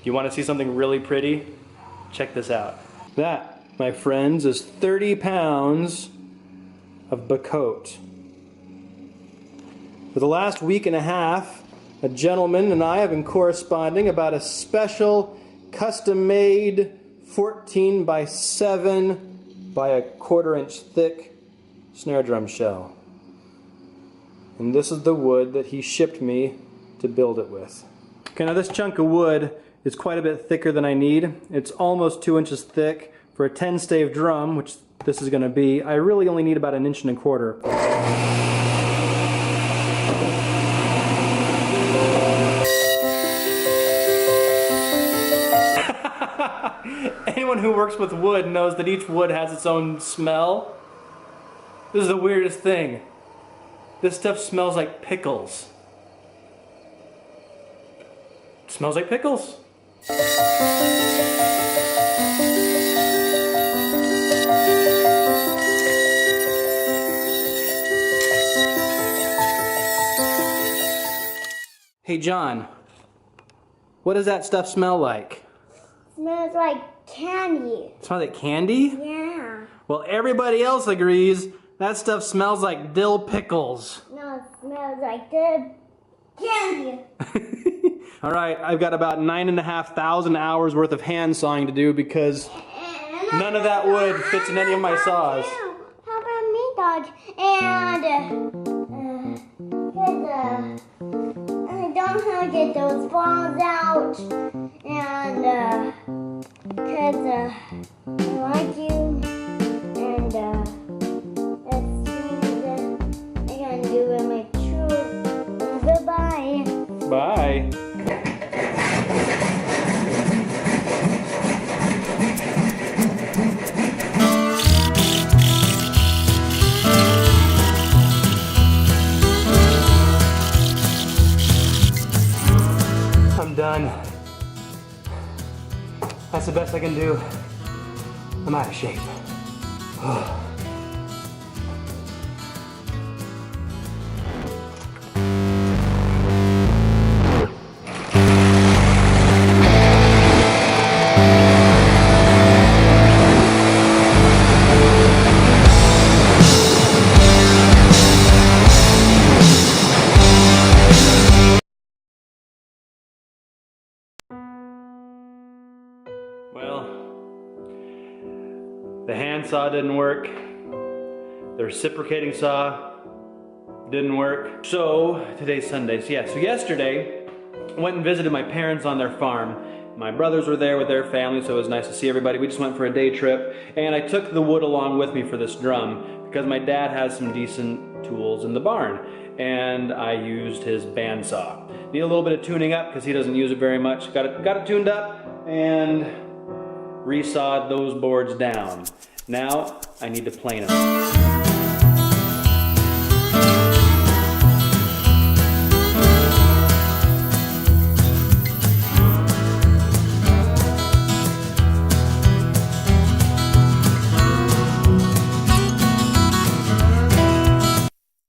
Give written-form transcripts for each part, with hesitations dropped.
you want to see something really pretty? Check this out. That, my friends, is 30 pounds of BOCOTE. For the last week and a half, a gentleman and I have been corresponding about a special custom-made 14 by 7 by a 1/4 inch thick snare drum shell. And this is the wood that he shipped me to build it with. Okay, now this chunk of wood is quite a bit thicker than I need. It's almost 2 inches thick. For a 10-stave drum, which this is going to be, I really only need about 1.25 inches. Anyone who works with wood knows that each wood has its own smell. This is the weirdest thing. This stuff smells like pickles. It smells like pickles. Hey John, what does that stuff smell like? Smells like candy. It smells like candy? Yeah. Well, everybody else agrees that stuff smells like dill pickles. No, it smells like the candy. Alright, I've got about 9,500 hours worth of hand sawing to do because none of that wood fits in any of my saws. How about me, dog? And I don't know how to get those balls out. And because I like you. And that means I gotta do it my truth. Goodbye. Bye. I'm done. That's the best I can do. I'm out of shape. Well, the hand saw didn't work. The reciprocating saw didn't work. So, today's Sunday. So yesterday, I went and visited my parents on their farm. My brothers were there with their family, so it was nice to see everybody. We just went for a day trip, and I took the wood along with me for this drum because my dad has some decent tools in the barn, and I used his bandsaw. Need a little bit of tuning up because he doesn't use it very much. Got it tuned up, and resawed those boards down. Now I need to plane them.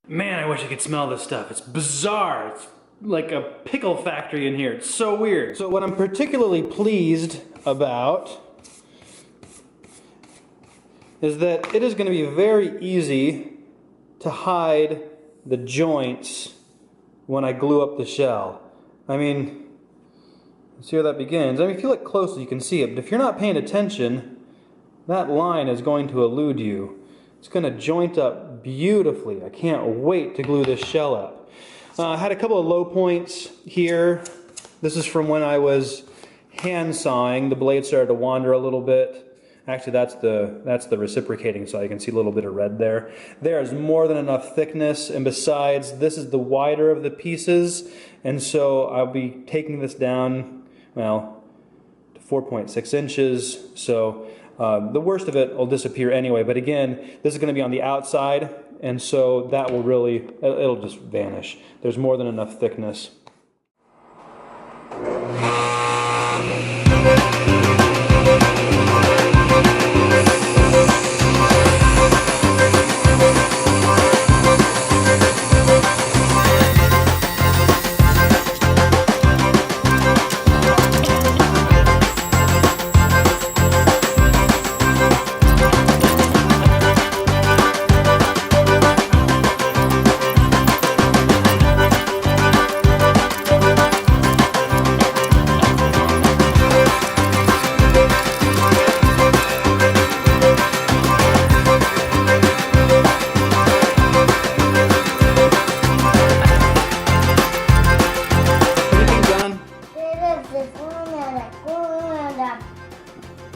Man, I wish I could smell this stuff. It's bizarre. It's like a pickle factory in here. It's so weird. So what I'm particularly pleased about is that it is going to be very easy to hide the joints when I glue up the shell. I mean, see where that begins. I mean, if you look closely, you can see it, but if you're not paying attention, that line is going to elude you. It's going to joint up beautifully. I can't wait to glue this shell up. I had a couple of low points here. This is from when I was hand sawing. The blade started to wander a little bit. Actually, that's the reciprocating saw. You can see a little bit of red there. There is more than enough thickness, and besides, this is the wider of the pieces, and so I'll be taking this down, well, to 4.6 inches, so the worst of it will disappear anyway, but again, this is going to be on the outside, and so that will really, it'll just vanish. There's more than enough thickness. like going and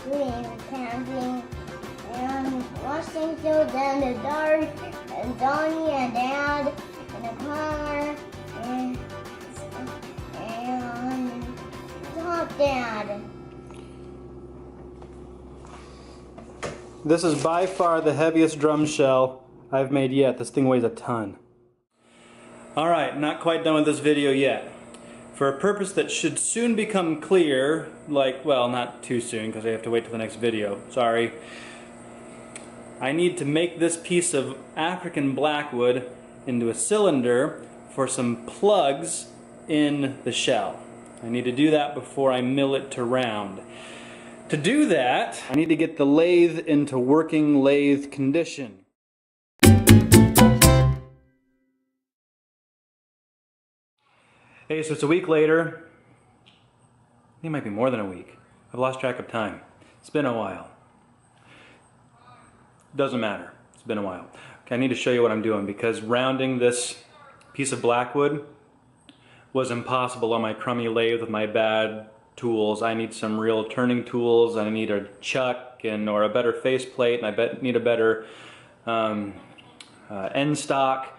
doing camping and watching shows in the dark, and Donnie and Dad in the car, and Top Dad. This is by far the heaviest drum shell I've made yet. This thing weighs a ton. Alright, not quite done with this video yet. For a purpose that should soon become clear, like, well, not too soon because I have to wait till the next video, sorry. I need to make this piece of African blackwood into a cylinder for some plugs in the shell. I need to do that before I mill it to round. To do that, I need to get the lathe into working lathe condition. Hey, so it's a week later. I think it might be more than a week. I've lost track of time. It's been a while. Doesn't matter. It's been a while. Okay, I need to show you what I'm doing because rounding this piece of blackwood was impossible on my crummy lathe with my bad tools. I need some real turning tools. I need a chuck or a better faceplate, and I need a better end stock.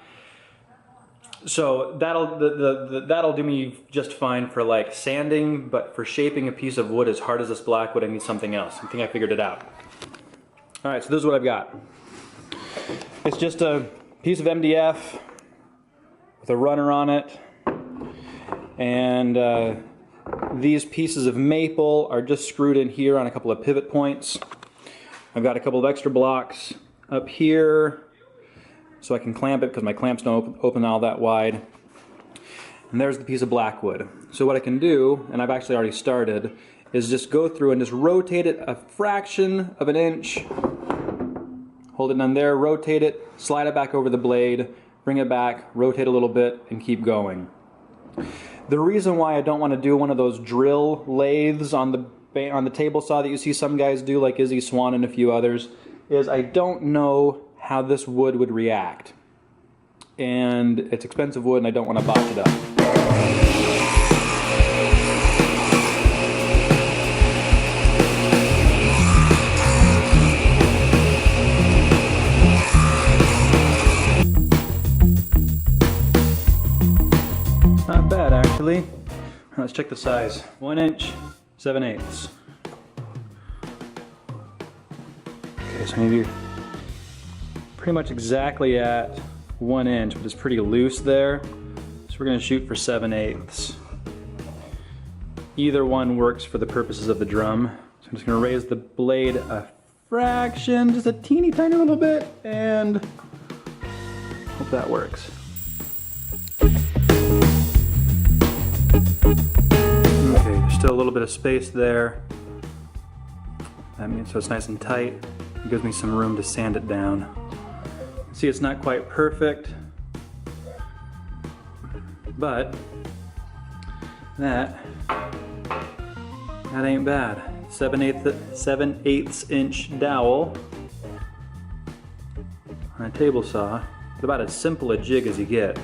So that'll do me just fine for like sanding, but for shaping a piece of wood as hard as this blackwood, I need something else. I think I figured it out. All right, so this is what I've got. It's just a piece of MDF with a runner on it, and these pieces of maple are just screwed in here on a couple of pivot points. I've got a couple of extra blocks up here so I can clamp it because my clamps don't open all that wide. And there's the piece of blackwood. So what I can do, and I've actually already started, is just go through and just rotate it a fraction of an inch. Hold it on there, rotate it, slide it back over the blade, bring it back, rotate a little bit, and keep going. The reason why I don't want to do one of those drill lathes on the table saw that you see some guys do, like Izzy Swan and a few others, is I don't know how this wood would react. And it's expensive wood and I don't want to botch it up. Not bad actually. Let's check the size. 1 inch, 7/8. Okay, so maybe pretty much exactly at 1 inch, but it's pretty loose there. So we're going to shoot for 7/8. Either one works for the purposes of the drum. So I'm just going to raise the blade a fraction, just a teeny tiny little bit, and hope that works. Okay, there's still a little bit of space there. That means so it's nice and tight. It gives me some room to sand it down. See, it's not quite perfect, but that ain't bad. 7/8 inch dowel on a table saw. It's about as simple a jig as you get.